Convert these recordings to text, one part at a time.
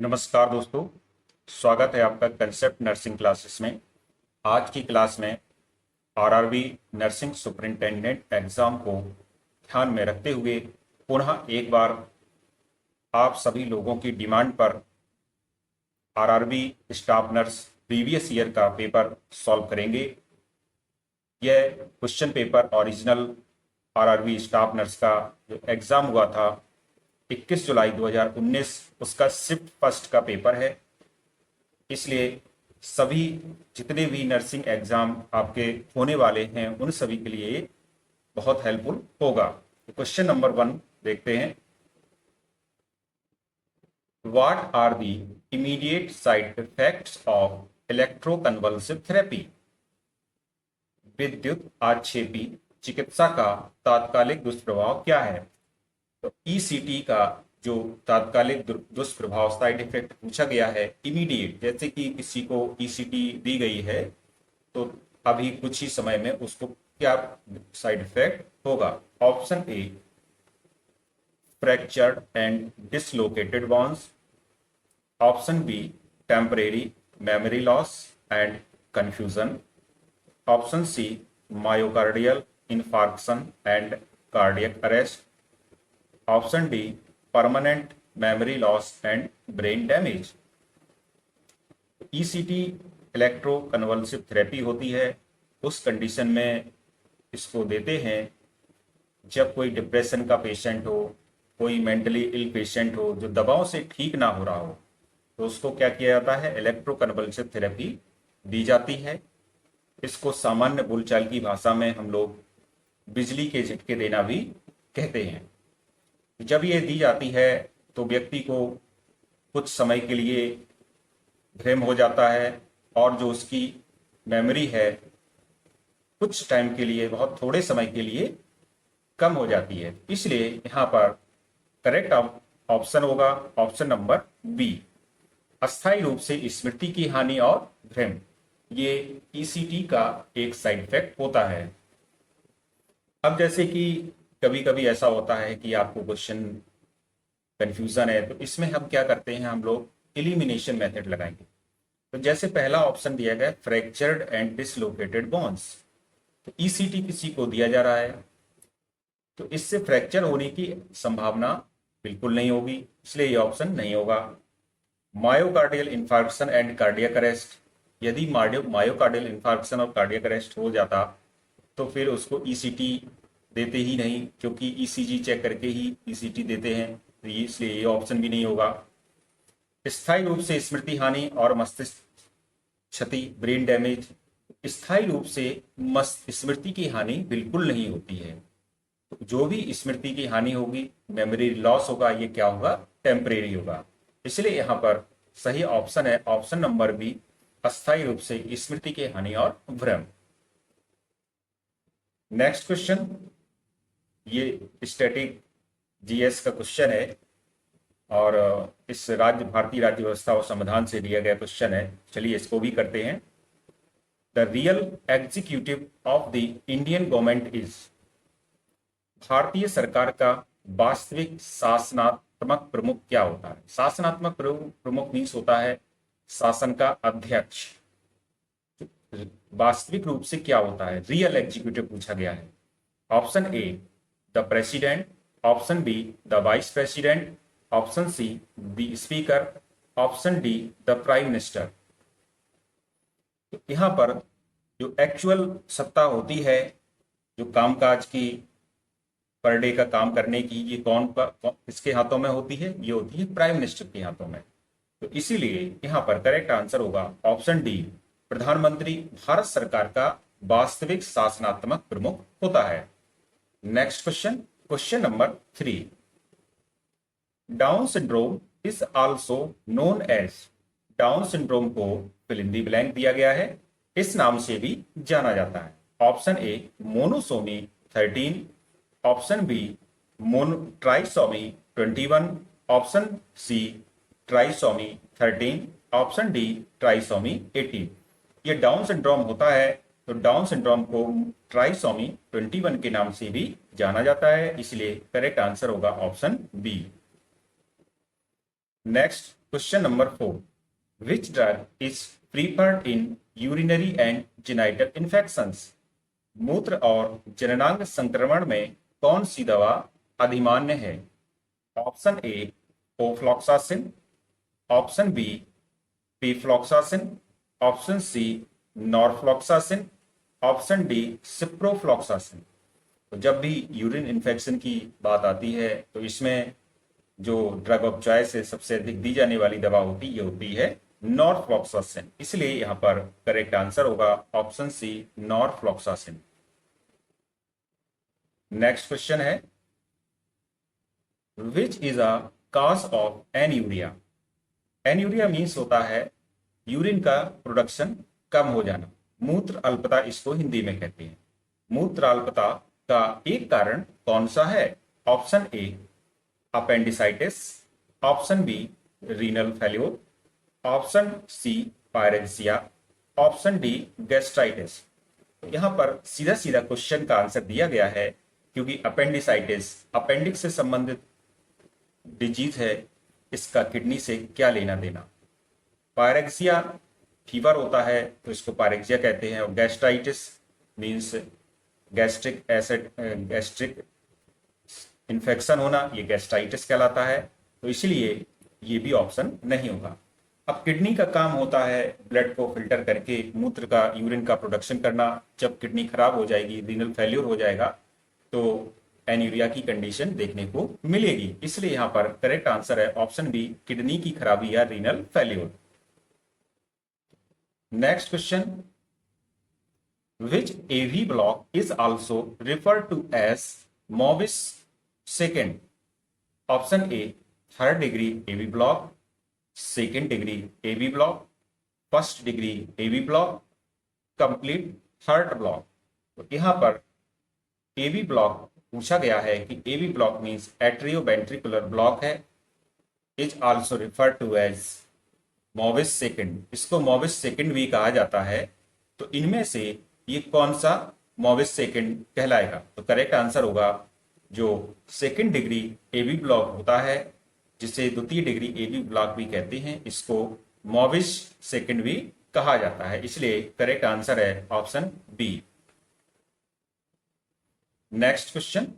नमस्कार दोस्तों, स्वागत है आपका कंसेप्ट नर्सिंग क्लासेस में। आज की क्लास में आरआरबी नर्सिंग सुपरिंटेंडेंट एग्जाम को ध्यान में रखते हुए पुनः एक बार आप सभी लोगों की डिमांड पर RRB staff nurse previous year का पेपर सॉल्व करेंगे। यह question paper original RRB staff nurse का जो एग्जाम हुआ था 21 जुलाई 2019 उसका शिफ्ट फर्स्ट का पेपर है। इसलिए सभी जितने भी नर्सिंग एग्जाम आपके होने वाले हैं उन सभी के लिए ये बहुत हेल्पफुल होगा। तो क्वेश्चन नंबर 1 देखते हैं। What are the immediate side effects of electroconvulsive therapy? विद्युत आक्षेपी चिकित्सा का तात्कालिक दुष्प्रभाव क्या है? तो ईसीटी का जो तात्कालिक दुष्प्रभाव साइड इफेक्ट पूछा गया है इमीडिएट, जैसे कि किसी को ईसीटी दी गई है तो अभी कुछ ही समय में उसको क्या साइड इफेक्ट होगा। Option A fractured and dislocated bones, option B temporary memory loss and confusion, option C myocardial infarction and cardiac arrest, option D permanent memory loss and brain damage. ECT electroconvulsive therapy होती है, उस condition में इसको देते हैं जब कोई depression का पेशेंट हो, कोई मेंटली इल पेशेंट हो जो दवाओं से ठीक ना हो रहा हो, तो उसको क्या किया जाता है, इलेक्ट्रोकन्वल्सिव थेरेपी दी जाती है। इसको सामान्य बोलचाल की भाषा में हम लोग बिजली के झटके देना भी कहते हैं। जब ये दी जाती है तो व्यक्ति को कुछ समय के लिए भ्रम हो जाता है और जो उसकी मेमोरी है कुछ टाइम के लिए, बहुत थोड़े समय के लिए कम हो जाती है। इसलिए यहाँ पर करेक्ट ऑप्शन होगा ऑप्शन नंबर बी, अस्थायी रूप से स्मृति की हानि और भ्रम। ये ईसीटी का एक साइड इफेक्ट होता है। अब जैसे कि कभी कभी ऐसा होता है कि आपको क्वेश्चन कंफ्यूजन है, तो इसमें हम क्या करते हैं, हम लोग एलिमिनेशन मेथड लगाएंगे। तो जैसे पहला ऑप्शन दिया गया फ्रैक्चर्ड एंड डिसलोकेटेड बोन्स, तो ईसीटी किसी को दिया जा रहा है तो इससे फ्रैक्चर होने की संभावना बिल्कुल नहीं होगी, इसलिए ये ऑप्शन नहीं होगा। Myocardial infarction and cardiac arrest, यदि मायोकार्डियल इंफार्क्शन और कार्डियक अरेस्ट हो जाता तो फिर उसको ईसीटी देते ही नहीं, क्योंकि ईसीजी चेक करके ही ईसीटी देते हैं, तो इसलिए ये ऑप्शन भी नहीं होगा। स्थायी रूप से स्मृति हानि और मस्तिष्क क्षति ब्रेन डैमेज, स्थायी रूप से स्मृति की हानि बिल्कुल नहीं होती है। तो जो भी स्मृति की हानि होगी, मेमोरी लॉस होगा, ये क्या होगा, टेम्परेरी होगा। इसलिए यहाँ पर सही ऑप्शन है ऑप्शन नंबर बी, अस्थायी रूप से स्मृति की हानि और भ्रम। नेक्स्ट क्वेश्चन, ये स्टैटिक जीएस का क्वेश्चन है और इस भारतीय राज्य व्यवस्था और संविधान से लिया गया क्वेश्चन है। चलिए इसको भी करते हैं। The real executive of the Indian government is, भारतीय सरकार का वास्तविक शासनात्मक प्रमुख क्या होता है? शासनात्मक प्रमुख मीन्स होता है शासन का अध्यक्ष। वास्तविक रूप से क्या होता है, रियल एग्जीक्यूटिव पूछा गया है। Option A the president, option be the vice president, option see the speaker, option D the prime minister. तो यहां पर जो एक्चुअल सत्ता होती है, जो कामकाज की पर डे का काम करने की, ये किसके हाथों में होती है, ये होती है प्राइम मिनिस्टर के हाथों में। तो इसीलिए यहाँ पर करेक्ट आंसर होगा ऑप्शन डी, प्रधानमंत्री भारत सरकार का वास्तविक शासनात्मक प्रमुख होता है। Next question, question number 3, Down syndrome is also known as, Down syndrome को फिल इन द ब्लैंक दिया गया है, इस नाम से भी जाना जाता है। Option A monosomy 13, option B trisomy 21, option C trisomy 13, option D trisomy 18। ये डाउन सिंड्रोम होता है, तो डाउन सिंड्रोम को ट्राइसोमी 21 के नाम से भी जाना जाता है, इसलिए करेक्ट आंसर होगा option B. Next question number 4, which drug is preferred in urinary and genital infections? मूत्र और जननांग संक्रमण में कौन सी दवा अधिमान्य है? Option A ofloxacin, option B pefloxacin, option C norfloxacin, option D ciprofloxacin. तो जब भी यूरिन इन्फेक्शन की बात आती है तो इसमें जो ड्रग ऑफ चॉइस है, सबसे अधिक दी जाने वाली दवा होती है नॉरफ्लॉक्सासिन। इसलिए यहाँ पर करेक्ट आंसर होगा option C norfloxacin. Next question है, which is a cause of anuria? Anuria means होता है यूरिन का प्रोडक्शन कम हो जाना। मूत्र अल्पता इसको हिंदी में कहते हैं। मूत्र अल्पता का एक कारण कौन सा है? Option A appendicitis, option B renal failure, option C pyrexia, option D gastritis. यहां पर सीधा सीधा क्वेश्चन का आंसर दिया गया है, क्योंकि अपेंडिसाइटिस अपेंडिक्स से संबंधित डिजीज है, इसका किडनी से क्या लेना देना। पायरेक्सिया फीवर होता है तो इसको पायरेक्सिया कहते हैं, और गैस्ट्राइटिस मीन्स गैस्ट्रिक इन्फेक्शन होना, ये गैस्ट्राइटिस कहलाता है। तो इसलिए ये भी ऑप्शन नहीं होगा। अब किडनी का काम होता है ब्लड को फिल्टर करके मूत्र का यूरिन का प्रोडक्शन करना। जब किडनी खराब हो जाएगी, रीनल फेल्योर हो जाएगा, तो एन्यूरिया की कंडीशन देखने को मिलेगी। इसलिए यहाँ पर करेक्ट आंसर है ऑप्शन बी किडनी की खराबी या renal failure. Next question, which AV block is also referred to as Mobius second? Option A third degree AV block, second degree AV block, first degree AV block, complete third block। तो यहाँ पर AV block पूछा गया है कि AV block means atrioventricular block है, is also referred to as Mobius second। इसको Mobius second भी कहा जाता है। तो इनमें से ये कौन सा मोबिस सेकंड कहलाएगा? तो करेक्ट आंसर होगा जो सेकंड डिग्री एबी ब्लॉक होता है, जिसे द्वितीय डिग्री एबी ब्लॉक भी कहते हैं, इसको मोबिस सेकंड भी कहा जाता है। इसलिए करेक्ट आंसर है ऑप्शन बी। नेक्स्ट क्वेश्चन,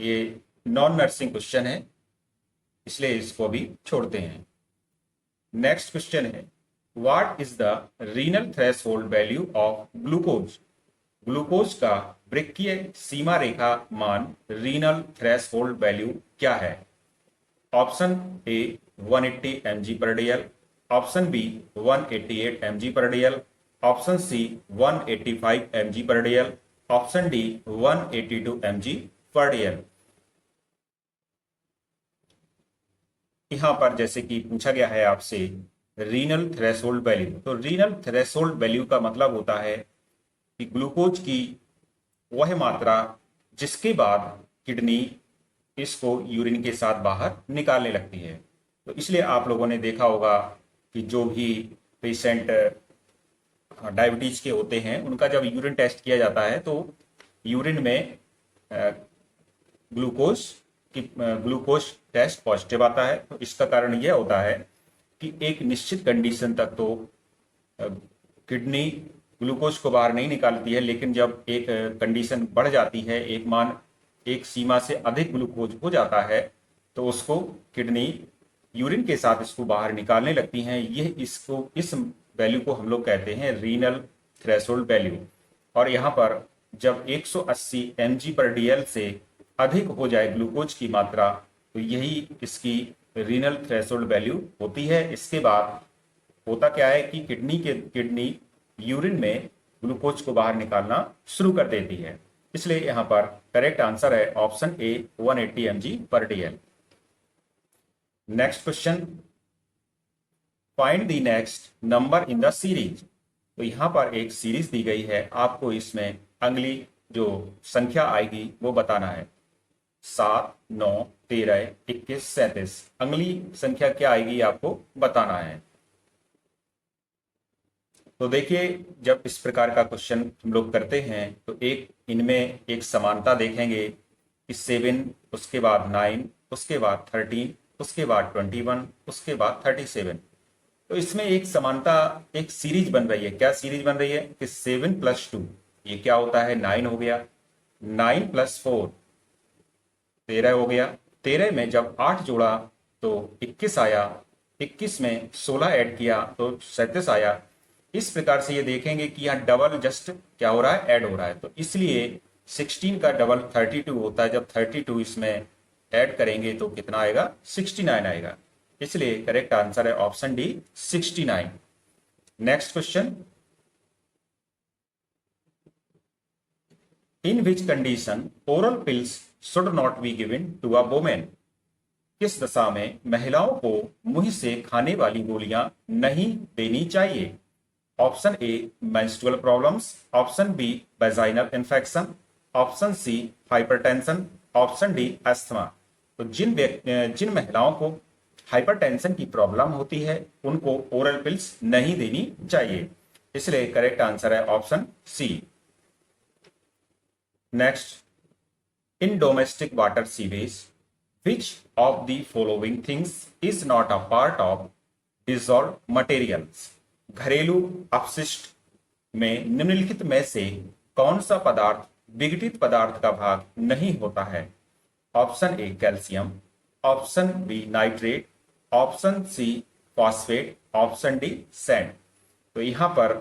ये नॉन नर्सिंग क्वेश्चन है, इसलिए इसको भी छोड़ते हैं। नेक्स्ट क्वेश्चन है, What is the renal threshold value of glucose? Glucose का वृक्कीय सीमा रेखा मान रीनल थ्रेशोल्ड वैल्यू क्या है? Option A 180 mg/dl, option B 188 mg/dl, option C 185 mg/dl, option D 182 mg/dl। यहां पर जैसे कि पूछा गया है आपसे रीनल थ्रेशोल्ड वैल्यू, तो रीनल थ्रेशोल्ड वैल्यू का मतलब होता है कि ग्लूकोज की वह मात्रा जिसके बाद किडनी इसको यूरिन के साथ बाहर निकालने लगती है। तो इसलिए आप लोगों ने देखा होगा कि जो भी पेशेंट डायबिटीज के होते हैं, उनका जब यूरिन टेस्ट किया जाता है तो यूरिन में ग्लूकोज टेस्ट पॉजिटिव आता है। तो इसका कारण यह होता है कि एक निश्चित कंडीशन तक तो किडनी ग्लूकोज को बाहर नहीं निकालती है, लेकिन जब एक कंडीशन बढ़ जाती है, एक सीमा से अधिक ग्लूकोज हो जाता है, तो उसको किडनी यूरिन के साथ इसको बाहर निकालने लगती हैं। इस वैल्यू को हम लोग कहते हैं रीनल थ्रेशोल्ड वैल्यू। और यहाँ पर जब 180 mg/dl से अधिक हो जाए ग्लूकोज की मात्रा, तो यही इसकी रीनल थ्रेशोल्ड वैल्यू होती है। इसके बाद होता क्या है कि किडनी यूरिन में ग्लूकोज को बाहर निकालना शुरू कर देती है। इसलिए यहां पर करेक्ट आंसर है option A 180 mg/dl। Next question, find the next number in the series. तो यहां पर एक सीरीज दी गई है, आपको इसमें अगली जो संख्या आएगी वो बताना है। 7, 9, 13, 21, 37। अगली संख्या क्या आएगी आपको बताना है। तो देखिए, जब इस प्रकार का क्वेश्चन हम लोग करते हैं तो इनमें एक समानता देखेंगे कि 7, उसके बाद 9, उसके बाद 13, उसके बाद 21, उसके बाद 37। तो इसमें एक समानता, एक सीरीज बन रही है। क्या सीरीज बन रही है कि 7 + 2 ये क्या होता है, 9 हो गया। 9 + 4 13 हो गया। 13 में जब 8 जोड़ा तो 21 आया। 21 में 16 ऐड किया तो 37 आया। इस प्रकार से ये देखेंगे कि यहाँ डबल जस्ट क्या हो रहा है, ऐड हो रहा है। तो इसलिए 16 का डबल 32 होता है। जब 32 इसमें ऐड करेंगे तो कितना आएगा, 69 आएगा। इसलिए करेक्ट आंसर है option D, 69। Next question, in which condition oral pills should not be given to a women. किस दशा में महिलाओं को मुंह से खाने वाली गोलियां नहीं देनी चाहिए। Option A menstrual problems, option B vaginal infection, option C hypertension, option D asthma. तो जिन महिलाओं को हाइपरटेंशन की प्रॉब्लम होती है उनको ओरल पिल्स नहीं देनी चाहिए। इसलिए करेक्ट आंसर है option C. Next, in domestic water sewage which of the following things is not a part of dissolved materials। घरेलू अपशिष्ट में निम्नलिखित में से कौन सा पदार्थ विघटित पदार्थ का भाग नहीं होता है। Option A calcium, option B nitrate, option C phosphate, option D sand. तो यहां पर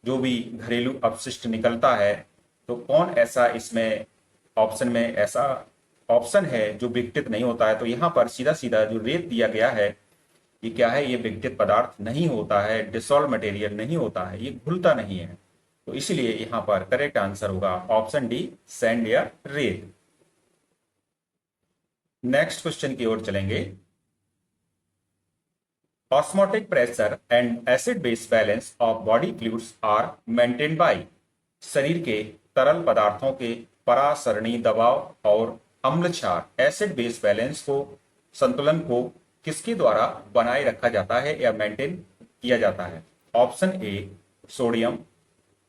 जो भी घरेलू अपशिष्ट निकलता है तो कौन ऐसा इसमें ऑप्शन में ऐसा ऑप्शन है जो विघटित नहीं होता है। तो यहां पर सीधा सीधा जो रेत दिया गया है ये क्या है, ये विघटित पदार्थ नहीं होता है, डिसॉल्व मटेरियल नहीं होता है, ये घुलता नहीं है। तो इसलिए यहां पर करेक्ट आंसर होगा ऑप्शन डी, सैंड या रेत। नेक्स्ट क्वेश्चन की ओर चलेंगे। Osmotic pressure and acid base balance of body fluids are maintained by. शरीर के तरल पदार्थों के परासरणी दबाव और अम्ल क्षार एसिड बेस बैलेंस को, संतुलन को किसके द्वारा बनाए रखा जाता है या मेंटेन किया जाता है। Option A sodium,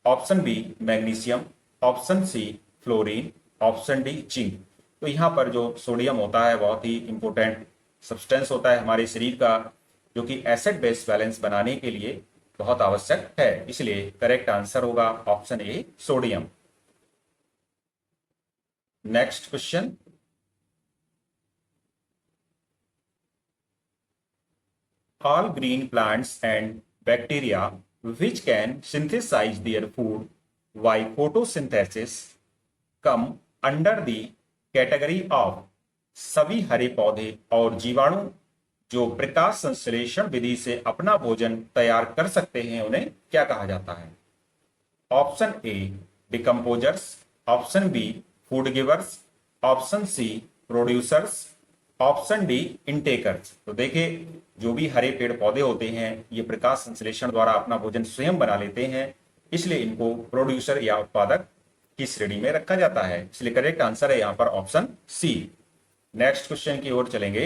option B magnesium, option C fluorine, option D zinc. तो यहाँ पर जो सोडियम होता है बहुत ही इंपॉर्टेंट सब्सटेंस होता है हमारे शरीर का, जो कि एसिड बेस बैलेंस बनाने के लिए बहुत आवश्यक है। इसलिए करेक्ट आंसर होगा option A sodium. Next question, all green plants and bacteria which can synthesize their food by photosynthesis come under the category of। सभी हरे पौधे और जीवाणु जो प्रकाश संश्लेषण विधि से अपना भोजन तैयार कर सकते हैं उन्हें क्या कहा जाता है। Option A decomposers, option B food givers, option C producers, option D intakers. तो देखिए जो भी हरे पेड़ पौधे होते हैं ये प्रकाश संश्लेषण द्वारा अपना भोजन स्वयं बना लेते हैं, इसलिए इनको प्रोड्यूसर या उत्पादक की श्रेणी में रखा जाता है। इसलिए करेक्ट आंसर है यहाँ पर ऑप्शन सी। नेक्स्ट क्वेश्चन की ओर चलेंगे।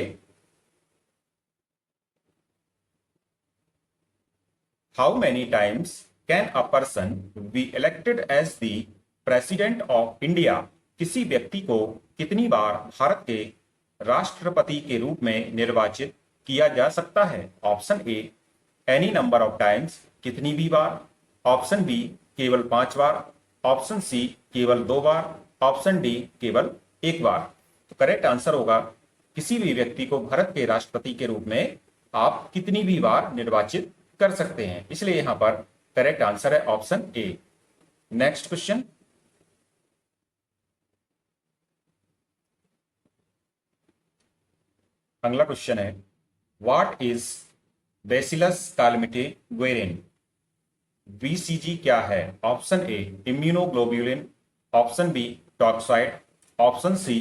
How many times can a person be elected as the president of India. किसी व्यक्ति को कितनी बार भारत के राष्ट्रपति के रूप में निर्वाचित किया जा सकता है। Option A any number of times, कितनी भी बार, ऑप्शन बी केवल 5 बार, ऑप्शन सी केवल 2 बार, ऑप्शन डी केवल 1 बार। तो करेक्ट आंसर होगा किसी भी व्यक्ति को भारत के राष्ट्रपति के रूप में आप कितनी भी बार निर्वाचित कर सकते हैं। इसलिए यहां पर करेक्ट आंसर है ऑप्शन ए। नेक्स्ट क्वेश्चन, अगला क्वेश्चन है what is bacillus Calmette Guerin. BCG क्या है। Option A immunoglobulin, option B toxoid, option C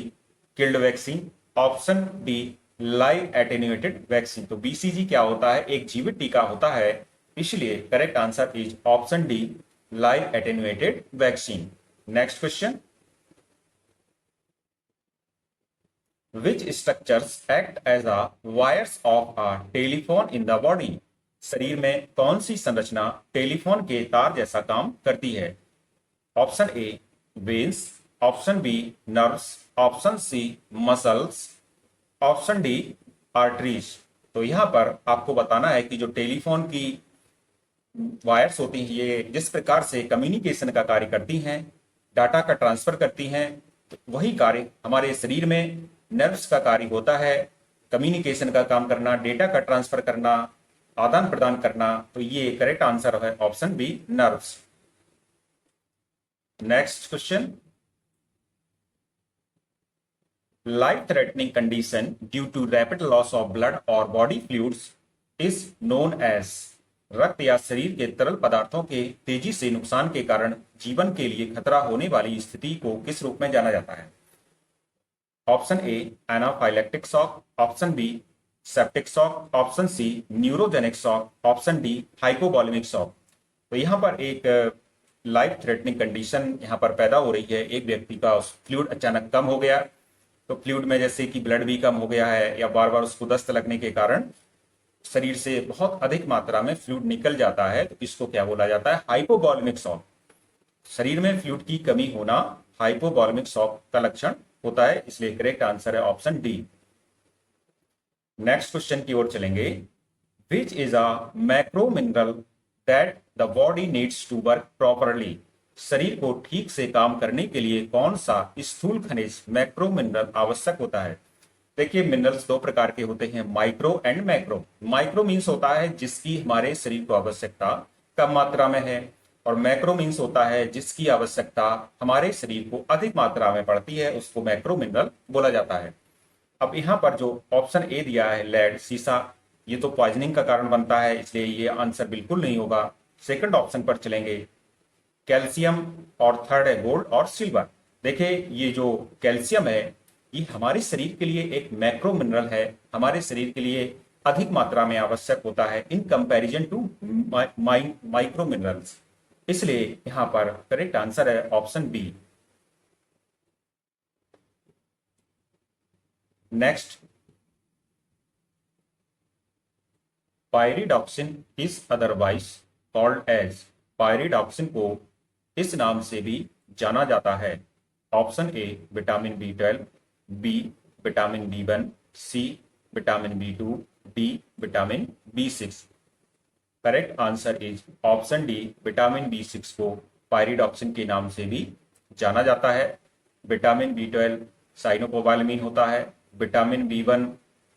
killed vaccine, option D live attenuated vaccine. तो बीसीजी क्या होता है, एक जीवित टीका होता है। इसलिए correct answer is option D live attenuated vaccine. Next question, which structures act as a wires of a telephone in the body। शरीर में कौन सी संरचना टेलीफोन के तार जैसा काम करती है। Option A veins, option B nerves, option C muscles, option D arteries. तो यहाँ पर आपको बताना है कि जो टेलीफोन की वायर्स होती हैं ये जिस प्रकार से कम्युनिकेशन का कार्य करती हैं, डाटा का ट्रांसफर करती हैं, तो वही कार्य हमारे शरीर में नर्व्स का कार्य होता है, कम्युनिकेशन का काम करना, डेटा का ट्रांसफर करना, आदान प्रदान करना। तो ये करेक्ट आंसर है option B nerves. Next question, life threatening condition due to rapid loss of blood और body fluids is known as. रक्त या शरीर के तरल पदार्थों के तेजी से नुकसान के कारण जीवन के लिए खतरा होने वाली स्थिति को किस रूप में जाना जाता है? Option A anaphylactic shock, option B septic shock, option C neurogenic shock, option D hypovolemic shock. तो यहाँ पर एक लाइफ थ्रेटनिंग कंडीशन यहाँ पर पैदा हो रही है। एक व्यक्ति का फ्लूइड अचानक कम हो गया, तो फ्लूइड में जैसे कि ब्लड भी कम हो गया है या बार बार उसको दस्त लगने के कारण शरीर से बहुत अधिक मात्रा में फ्लूइड निकल जाता है, तो इसको क्या बोला जाता है? Hypovolaemic shock. शरीर में फ्लूइड की कमी होना हाइपोवॉल्यूमिक शॉक का लक्षण होता है, इसलिए करेक्ट आंसर है ऑप्शन डी। नेक्स्ट क्वेश्चन की ओर चलेंगे। Which is a macro mineral that the body needs to work properly. शरीर को ठीक से काम करने के लिए कौन सा स्थूल खनिज मैक्रो मिनरल आवश्यक होता है? देखिए, मिनरल्स दो प्रकार के होते हैं, micro and macro. Micro means होता है जिसकी हमारे शरीर को आवश्यकता कम मात्रा में है, और मैक्रो मीन्स होता है जिसकी आवश्यकता हमारे शरीर को अधिक मात्रा में पड़ती है, उसको मैक्रो मिनरल बोला जाता है। अब यहाँ पर जो ऑप्शन ए दिया है लेड, सीसा, ये तो पॉइजनिंग का कारण बनता है, इसलिए ये आंसर बिल्कुल नहीं होगा। सेकंड ऑप्शन पर चलेंगे, कैल्शियम, और थर्ड है गोल्ड और सिल्वर। देखिए, ये जो कैल्शियम है ये हमारे शरीर के लिए एक मैक्रो मिनरल है, हमारे शरीर के लिए अधिक मात्रा में आवश्यक होता है in comparison to micro minerals, इसलिए यहां पर करेक्ट आंसर है option B. Next, pyridoxine is otherwise called as. Pyridoxine को इस नाम से भी जाना जाता है। Option A vitamin B12, B vitamin B1, C vitamin बी2, D vitamin B6. Correct answer is option D, vitamin B6 को पायरिडॉक्सिन के नाम से भी जाना जाता है। विटामिन बी12 साइनोकोबालामिन होता है, विटामिन बी1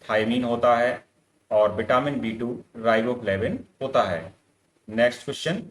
थायमिन होता है, और विटामिन बी2 राइबोफ्लेविन होता है। Next question,